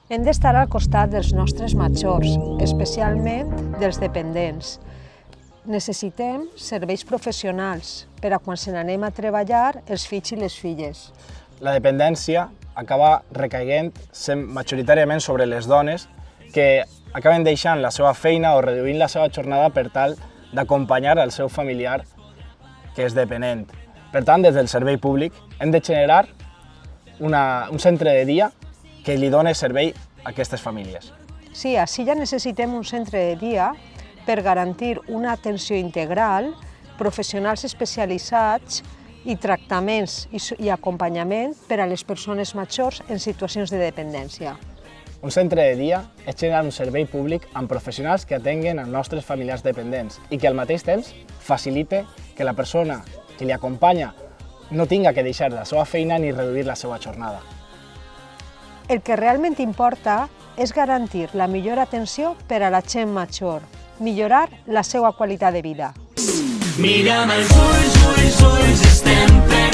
Hem d'estar al costat dels nostres majors, especialment dels dependents. Necessitem serveis professionals per a quan se n'anem a treballar els fills i les filles. La dependència acaba recaient majoritàriament sobre les dones que acaben deixant la seva feina o reduint la seva jornada per tal d'acompanyar el seu familiar que és dependent. Per tant, des del servei públic hem de generar un centre de dia que li doni servei a aquestes famílies. Sí, així ja necessitem un centre de dia per garantir una atenció integral, professionals especialitzats i tractaments i acompanyament per a les persones majors en situacions de dependència. Un centre de dia és generar un servei públic amb professionals que atenguen els nostres familiars dependents i que al mateix temps facilite que la persona que li acompanya no tinga que deixar la seva feina ni reduir la seva jornada. El que realment importa és garantir la millor atenció per a la gent major, millorar la seva qualitat de vida. Mira'm els ulls, estem plens